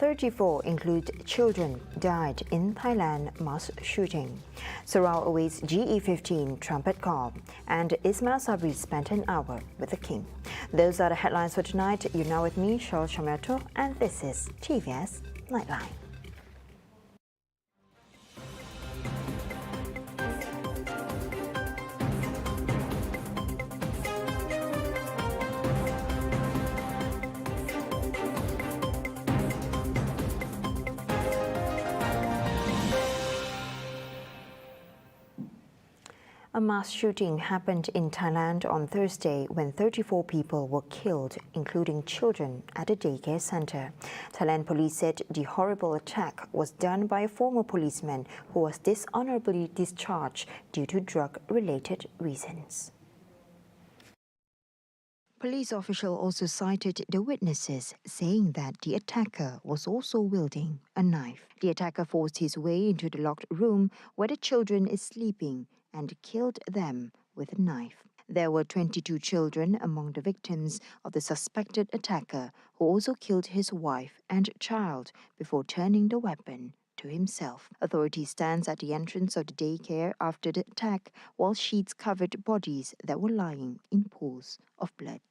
34 include children died in Thailand mass shooting. Sarawak awaits GE-15 trumpet call, and ISMAIL SABRI spent an hour with the king. Those are the headlines for tonight. You're now with me, Charles Chamerto, and this is TVS Nightline. A mass shooting happened in Thailand on Thursday when 34 people were killed, including children, at a daycare center. Thailand police said the horrible attack was done by a former policeman who was dishonorably discharged due to drug-related reasons. Police official also cited the witnesses, saying that the attacker was also wielding a knife. The attacker forced his way into the locked room where the children is sleeping and killed them with a knife. There were 22 children among the victims of the suspected attacker, who also killed his wife and child before turning the weapon to himself. Authorities stands at the entrance of the daycare after the attack, while sheets covered bodies that were lying in pools of blood.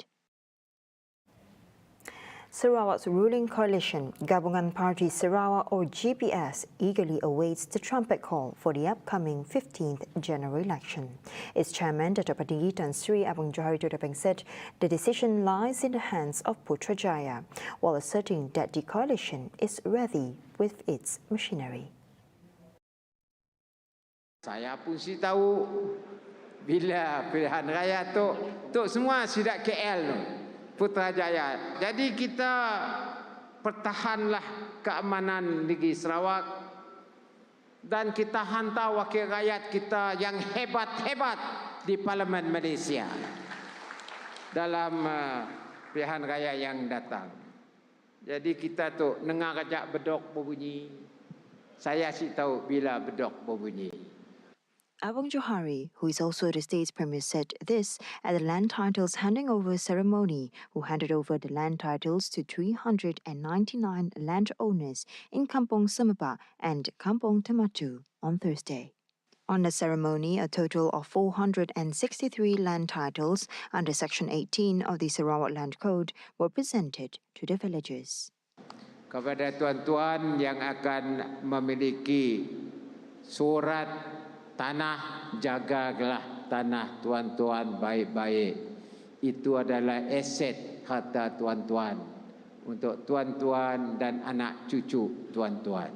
Sarawak's ruling coalition, Gabungan Party Sarawak or GPS, eagerly awaits the trumpet call for the upcoming 15th general election. Its chairman, Datuk Patinggi Tan Sri Abang Johari Tudapeng, said the decision lies in the hands of Putrajaya, while asserting that the coalition is ready with its machinery. Saya pun si tahu bila pilihan raya tu semua sidak KL tu. Putrajaya. Jadi kita pertahanlah keamanan negeri Sarawak dan kita hantar wakil rakyat kita yang hebat-hebat di Parlimen Malaysia dalam pilihan raya yang datang. Jadi kita tu dengar kajak bedok berbunyi. Saya sih tahu bila bedok berbunyi. Abang Johari, who is also the state's premier, said this at the land titles handing over ceremony, who handed over the land titles to 399 landowners in Kampong Semaba and Kampong Tematu on Thursday. On the ceremony, a total of 463 land titles under Section 18 of the Sarawak Land Code were presented to the villagers. Kepada tuan-tuan yang akan memiliki surat tanah, jagalah tanah tuan-tuan baik-baik. Itu adalah aset harta tuan-tuan untuk tuan-tuan dan anak cucu tuan-tuan.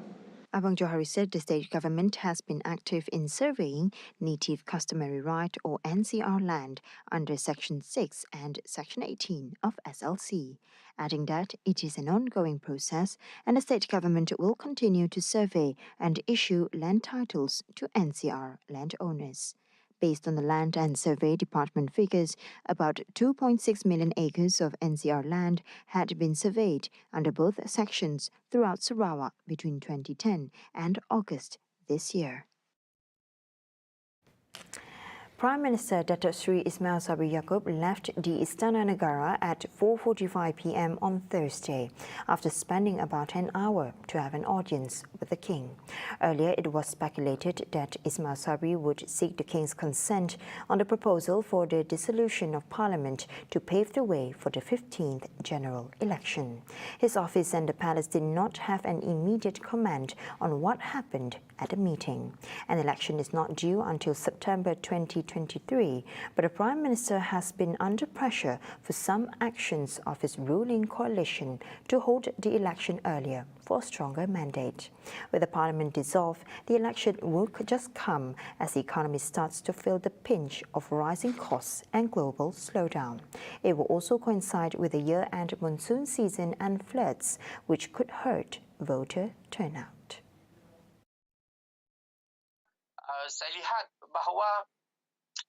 Abang Johari said the state government has been active in surveying Native Customary Right or NCR land under Section 6 and Section 18 of SLC, adding that it is an ongoing process and the state government will continue to survey and issue land titles to NCR landowners. Based on the Land and Survey Department figures, about 2.6 million acres of NCR land had been surveyed under both sections throughout Sarawak between 2010 and August this year. Prime Minister Datuk Sri Ismail Sabri Yaakob left the Istana Negara at 4:45 p.m. on Thursday after spending about an hour to have an audience with the King. Earlier, it was speculated that Ismail Sabri would seek the King's consent on the proposal for the dissolution of Parliament to pave the way for the 15th general election. His office and the palace did not have an immediate comment on what happened at the meeting. An election is not due until September 2023, but the Prime Minister has been under pressure for some actions of his ruling coalition to hold the election earlier for a stronger mandate. With the Parliament dissolved, the election will just come as the economy starts to feel the pinch of rising costs and global slowdown. It will also coincide with the year-end monsoon season and floods, which could hurt voter turnout. Saya lihat bahawa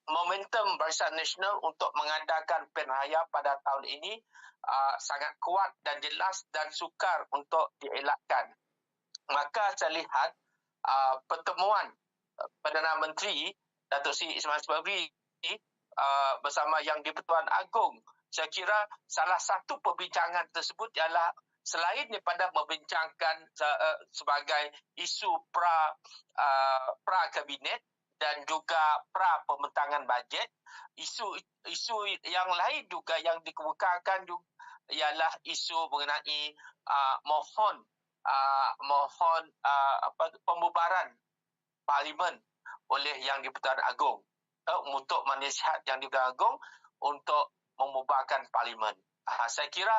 momentum Barisan Nasional untuk mengadakan pilihan raya pada tahun ini sangat kuat dan jelas dan sukar untuk dielakkan. Maka saya lihat pertemuan Perdana Menteri Datuk Seri Ismail Sabri bersama Yang di-Pertuan Agong, saya kira salah satu perbincangan tersebut ialah selain daripada membincangkan sebagai isu pra kabinet dan juga pra pembentangan bajet, isu yang lain juga yang dikemukakan juga ialah isu mengenai mohon pembubaran parlimen oleh Yang di-Pertuan Agong untuk menasihat Yang di-Pertuan Agong untuk membubarkan parlimen. Saya kira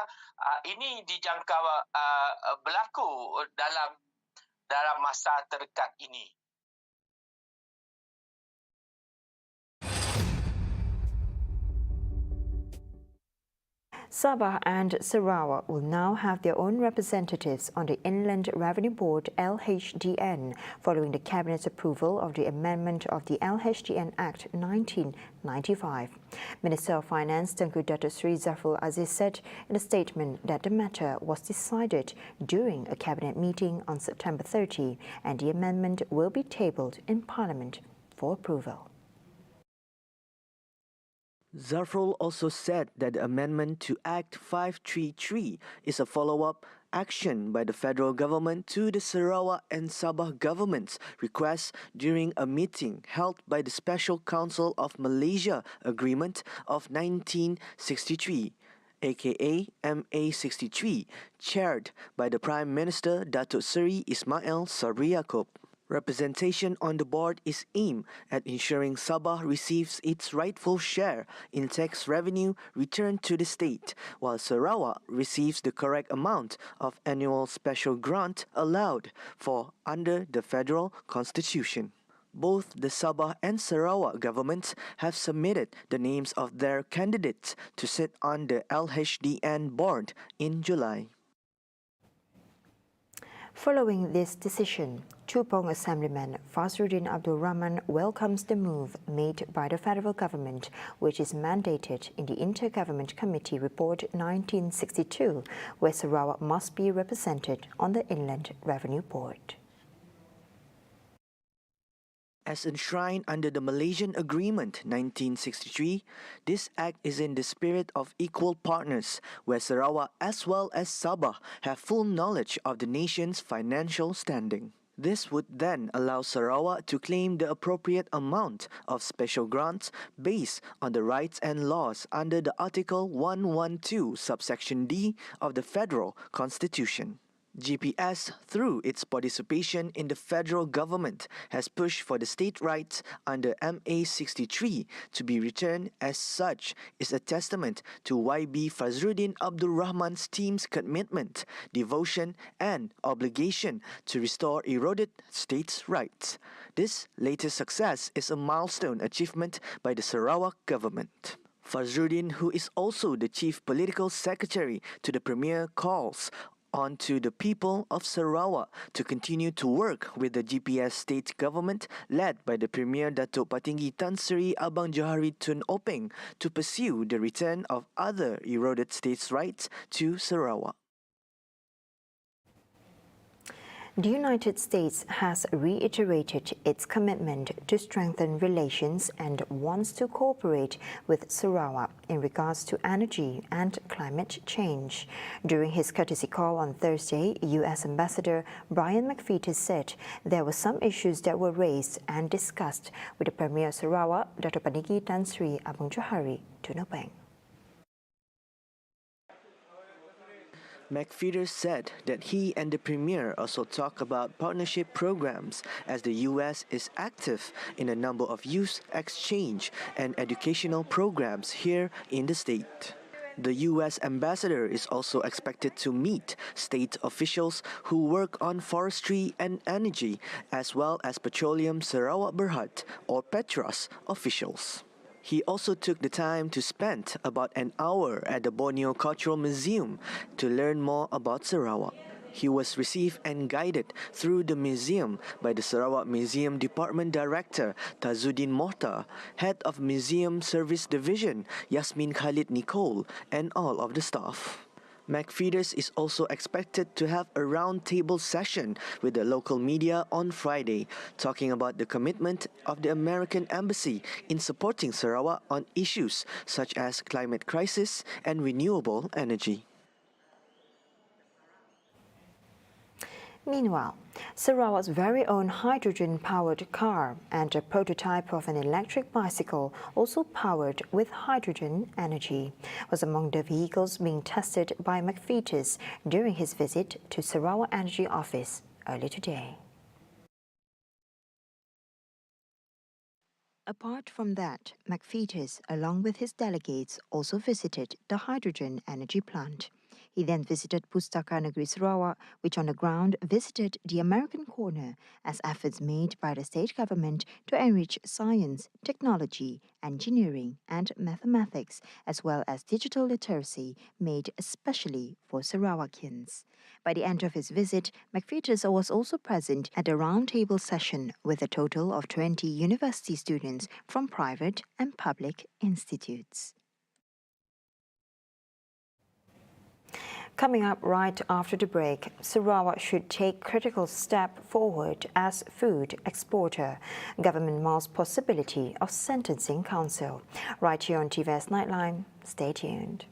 ini dijangka berlaku dalam masa terdekat ini. Sabah and Sarawak will now have their own representatives on the Inland Revenue Board (LHDN) following the Cabinet's approval of the amendment of the LHDN Act 1995. Minister of Finance Tengku Datuk Seri Zafrul Aziz said in a statement that the matter was decided during a Cabinet meeting on September 30 and the amendment will be tabled in Parliament for approval. Zafrul also said that the amendment to Act 533 is a follow-up action by the federal government to the Sarawak and Sabah government's request during a meeting held by the Special Council of Malaysia Agreement of 1963, aka MA63, chaired by the Prime Minister Datuk Seri ISMAIL SABRI. Representation on the board is aimed at ensuring Sabah receives its rightful share in tax revenue returned to the state, while Sarawak receives the correct amount of annual special grant allowed for under the federal constitution. Both the Sabah and Sarawak governments have submitted the names of their candidates to sit on the LHDN board in July. Following this decision, Chupong Assemblyman Fazruddin Abdul Rahman welcomes the move made by the federal government, which is mandated in the Intergovernment Committee Report 1962, where Sarawak must be represented on the Inland Revenue Board. As enshrined under the Malaysian Agreement 1963, this act is in the spirit of equal partners, where Sarawak as well as Sabah have full knowledge of the nation's financial standing. This would then allow Sarawak to claim the appropriate amount of special grants based on the rights and laws under the Article 112 subsection D of the Federal Constitution. GPS, through its participation in the federal government, has pushed for the state rights under MA63 to be returned. As such, is a testament to YB Fazruddin Abdul Rahman's team's commitment, devotion and obligation to restore eroded states' rights. This latest success is a milestone achievement by the Sarawak government. Fazruddin, who is also the chief political secretary to the Premier, calls on to the people of Sarawak to continue to work with the GPS state government led by the Premier Datuk Patinggi Tan Sri Abang Johari Tun Openg to pursue the return of other eroded states' rights to Sarawak. The United States has reiterated its commitment to strengthen relations and wants to cooperate with Sarawak in regards to energy and climate change. During his courtesy call on Thursday, U.S. Ambassador Brian McFeeters said there were some issues that were raised and discussed with the Premier of Sarawak, Dr. Patinggi Tan Sri Abang Johari Tun Openg. McFeeters said that he and the Premier also talk about partnership programs as the U.S. is active in a number of youth exchange and educational programs here in the state. The U.S. ambassador is also expected to meet state officials who work on forestry and energy, as well as Petroleum Sarawak Berhad or Petros officials. He also took the time to spend about an hour at the Borneo Cultural Museum to learn more about Sarawak. He was received and guided through the museum by the Sarawak Museum Department Director Tazuddin Mohtar, Head of Museum Service Division Yasmin Khalid Nicole, and all of the staff. McFeeters is also expected to have a round-table session with the local media on Friday, talking about the commitment of the American Embassy in supporting Sarawak on issues such as climate crisis and renewable energy. Meanwhile, Sarawak's very own hydrogen-powered car and a prototype of an electric bicycle, also powered with hydrogen energy, was among the vehicles being tested by McPheeters during his visit to Sarawak Energy Office early today. Apart from that, McPheeters, along with his delegates, also visited the hydrogen energy plant. He then visited Pustaka Negeri Sarawak, which on the ground visited the American corner as efforts made by the state government to enrich science, technology, engineering and mathematics, as well as digital literacy made especially for Sarawakians. By the end of his visit, McPheeters was also present at a roundtable session with a total of 20 university students from private and public institutes. Coming up right after the break, Sarawak should take critical step forward as food exporter. Government mulls possibility of sentencing council. Right here on TVS Nightline, stay tuned.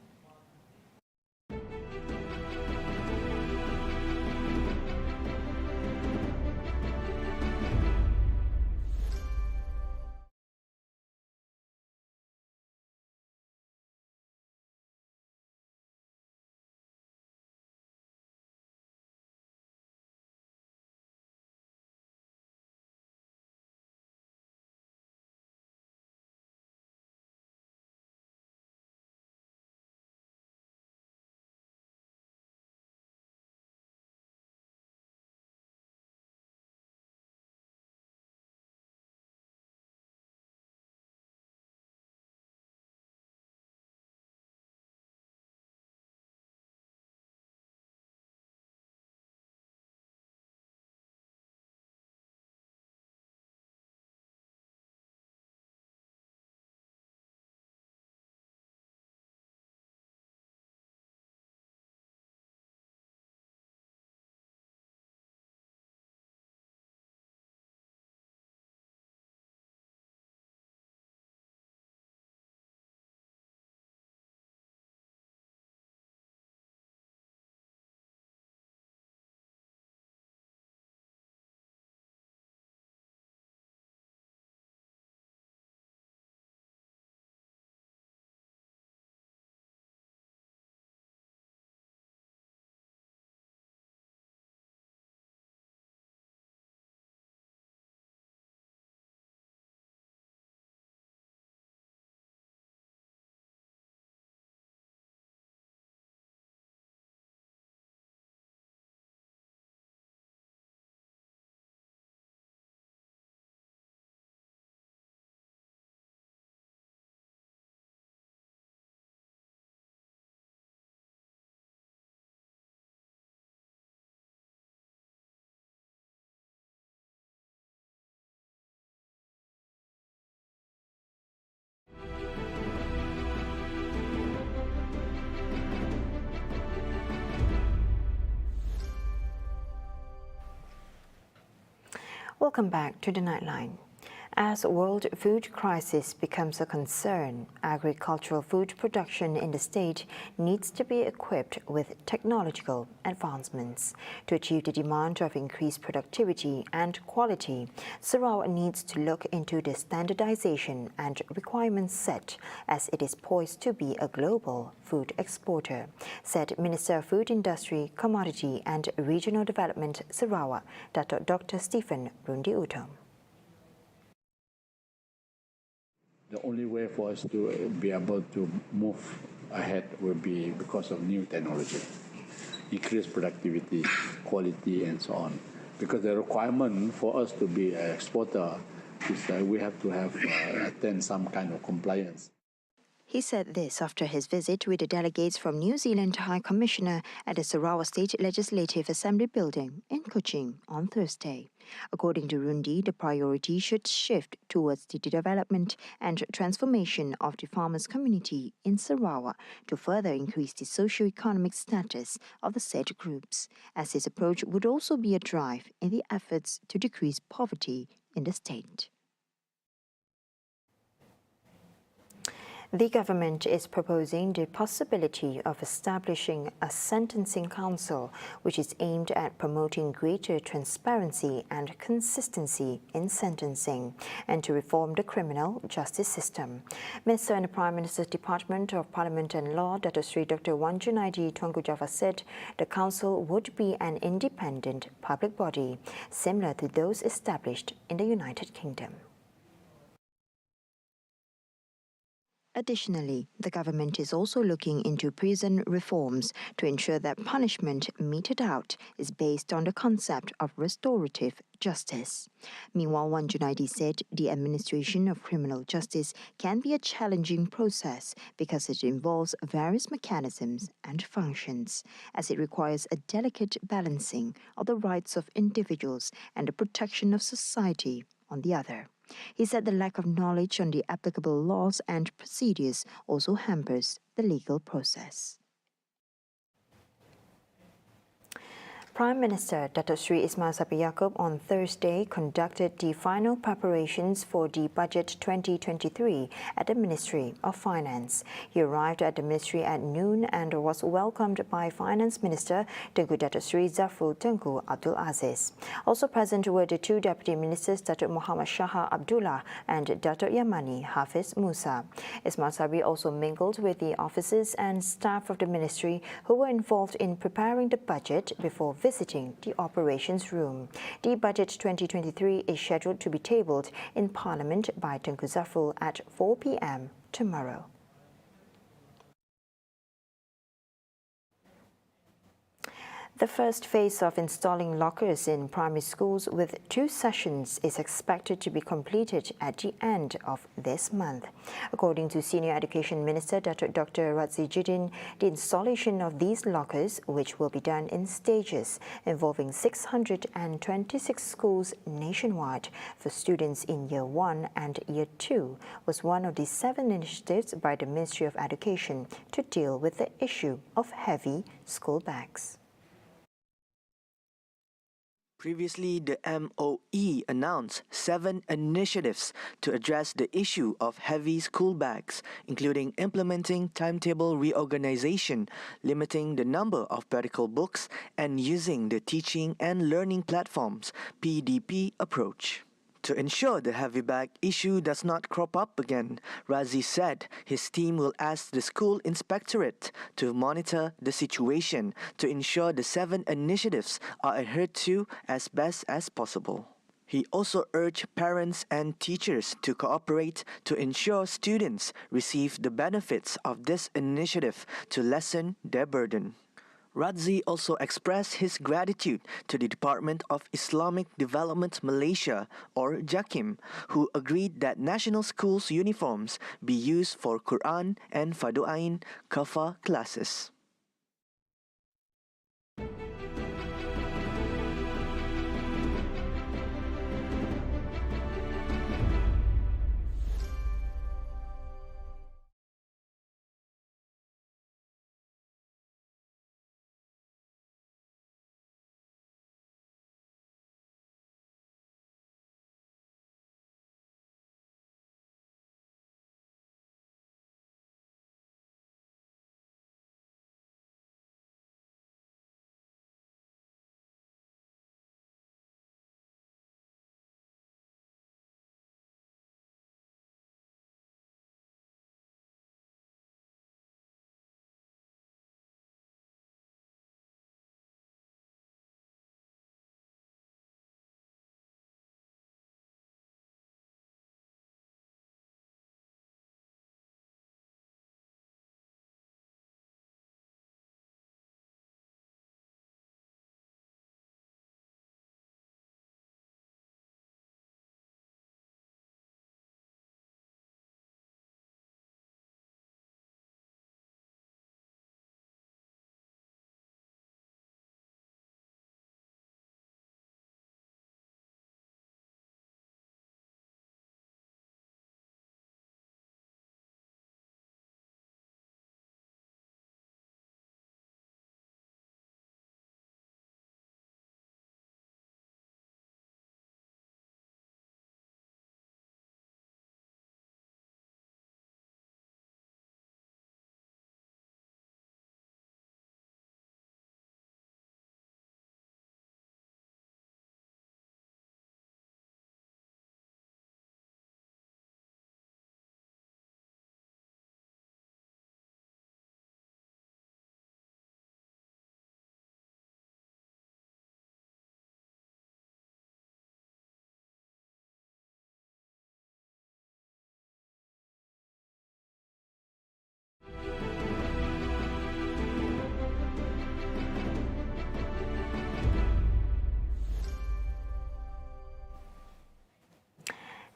Welcome back to the Nightline. As world food crisis becomes a concern, agricultural food production in the state needs to be equipped with technological advancements. To achieve the demand of increased productivity and quality, Sarawak needs to look into the standardization and requirements set as it is poised to be a global food exporter, said Minister of Food Industry, Commodity and Regional Development Sarawak, Dr. Stephen Rundi Utom. The only way for us to be able to move ahead will be because of new technology, increased productivity, quality, and so on. Because the requirement for us to be an exporter is that we have to have attend some kind of compliance. He said this after his visit with the delegates from New Zealand High Commissioner at the Sarawak State Legislative Assembly building in Kuching on Thursday. According to Rundi, the priority should shift towards the development and transformation of the farmers' community in Sarawak to further increase the socio-economic status of the said groups, as his approach would also be a drive in the efforts to decrease poverty in the state. The government is proposing the possibility of establishing a sentencing council which is aimed at promoting greater transparency and consistency in sentencing and to reform the criminal justice system. Minister in the Prime Minister's Department of Parliament and Law, Dato Sri Dr. Wan Junaidi Tuanku Java said the council would be an independent public body, similar to those established in the United Kingdom. Additionally, the government is also looking into prison reforms to ensure that punishment meted out is based on the concept of restorative justice. Meanwhile, Wan Junaidi said the administration of criminal justice can be a challenging process because it involves various mechanisms and functions, as it requires a delicate balancing of the rights of individuals and the protection of society on the other. He said the lack of knowledge on the applicable laws and procedures also hampers the legal process. Prime Minister Dato Sri Ismail Sabri Yaakob on Thursday conducted the final preparations for the Budget 2023 at the Ministry of Finance. He arrived at the ministry at noon and was welcomed by Finance Minister Tengku Dato Sri Zafrul Tengku Abdul Aziz. Also present were the two Deputy Ministers Dato Muhammad Shah Abdullah and Dato Yamani Hafiz Musa. Ismail Sabri also mingled with the officers and staff of the ministry who were involved in preparing the budget before visiting the operations room. The Budget 2023 is scheduled to be tabled in Parliament by Tengku Zafrul at 4 p.m. tomorrow. The first phase of installing lockers in primary schools with 2 sessions is expected to be completed at the end of this month. According to Senior Education Minister Dr. Razzie Jidin, the installation of these lockers, which will be done in stages involving 626 schools nationwide for students in Year 1 and Year 2, was one of the 7 initiatives by the Ministry of Education to deal with the issue of heavy school bags. Previously, the MOE announced 7 initiatives to address the issue of heavy school bags, including implementing timetable reorganization, limiting the number of practical books, and using the Teaching and Learning Platforms (PDP) approach. To ensure the heavy bag issue does not crop up again, Razzie said his team will ask the school inspectorate to monitor the situation to ensure the 7 initiatives are adhered to as best as possible. He also urged parents and teachers to cooperate to ensure students receive the benefits of this initiative to lessen their burden. Razzie also expressed his gratitude to the Department of Islamic Development Malaysia, or JAKIM, who agreed that national schools' uniforms be used for Quran and Fardu Kafah classes.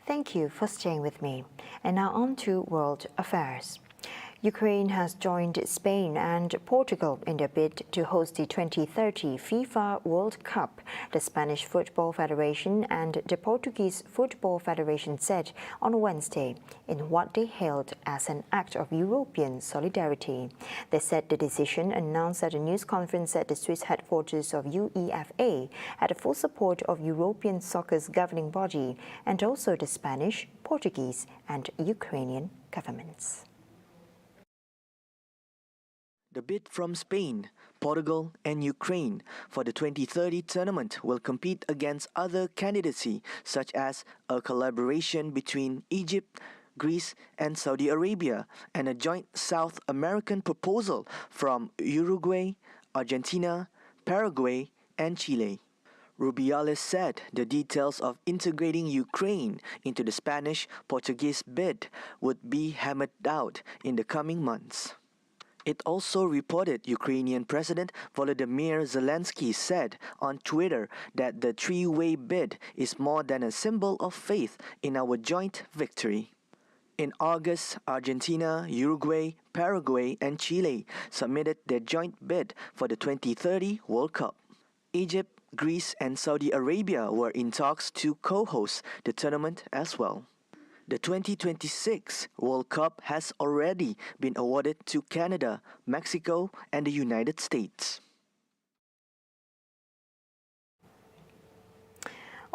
Thank you for staying with me. And now on to world affairs. Ukraine has joined Spain and Portugal in their bid to host the 2030 FIFA World Cup, the Spanish Football Federation and the Portuguese Football Federation said on Wednesday in what they hailed as an act of European solidarity. They said the decision, announced at a news conference at the Swiss headquarters of UEFA, had the full support of European soccer's governing body and also the Spanish, Portuguese and Ukrainian governments. The bid from Spain, Portugal and Ukraine for the 2030 tournament will compete against other candidacy such as a collaboration between Egypt, Greece and Saudi Arabia and a joint South American proposal from Uruguay, Argentina, Paraguay and Chile. Rubiales said the details of integrating Ukraine into the Spanish-Portuguese bid would be hammered out in the coming months. It also reported Ukrainian President Volodymyr Zelensky said on Twitter that the three-way bid is more than a symbol of faith in our joint victory. In August, Argentina, Uruguay, Paraguay and Chile submitted their joint bid for the 2030 World Cup. Egypt, Greece and Saudi Arabia were in talks to co-host the tournament as well. The 2026 World Cup has already been awarded to Canada, Mexico and the United States.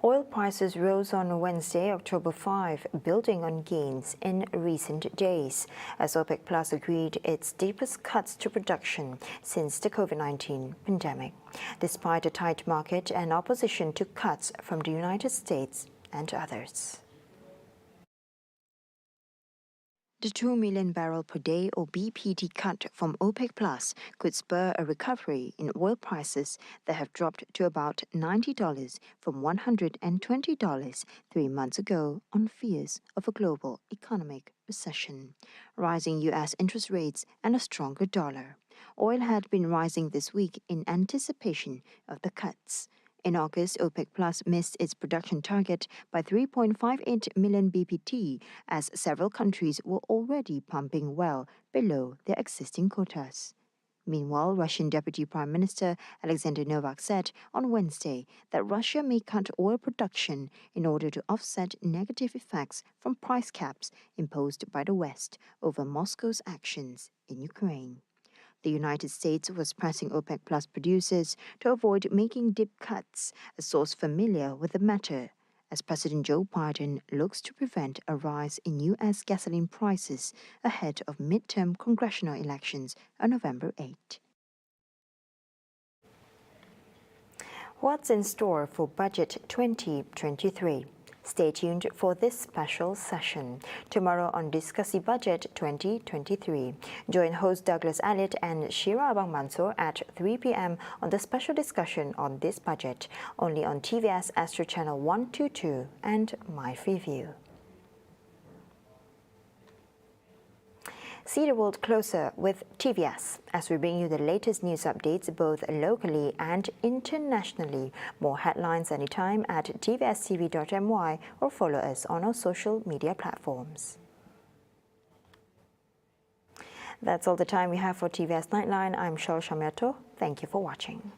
Oil prices rose on Wednesday, October 5, building on gains in recent days, as OPEC Plus agreed its deepest cuts to production since the COVID-19 pandemic, despite a tight market and opposition to cuts from the United States and others. The 2 million barrel per day or BPD cut from OPEC Plus could spur a recovery in oil prices that have dropped to about $90 from $120 3 months ago on fears of a global economic recession, rising U.S. interest rates and a stronger dollar. Oil had been rising this week in anticipation of the cuts. In August, OPEC Plus missed its production target by 3.58 million BPT as several countries were already pumping well below their existing quotas. Meanwhile, Russian Deputy Prime Minister Alexander Novak said on Wednesday that Russia may cut oil production in order to offset negative effects from price caps imposed by the West over Moscow's actions in Ukraine. The United States was pressing OPEC Plus producers to avoid making deep cuts, a source familiar with the matter, as President Joe Biden looks to prevent a rise in U.S. gasoline prices ahead of midterm congressional elections on November 8. What's in store for Budget 2023? Stay tuned for this special session. Tomorrow on Discussi Budget 2023. Join host Douglas Elliott and Shira Abang Mansur at 3 p.m. on the special discussion on this budget, only on TVS Astro Channel 122 and My Freeview. See the world closer with TVS as we bring you the latest news updates both locally and internationally. More headlines anytime at tvstv.my or follow us on our social media platforms. That's all the time we have for TVS Nightline. I'm Shol Shamiato. Thank you for watching.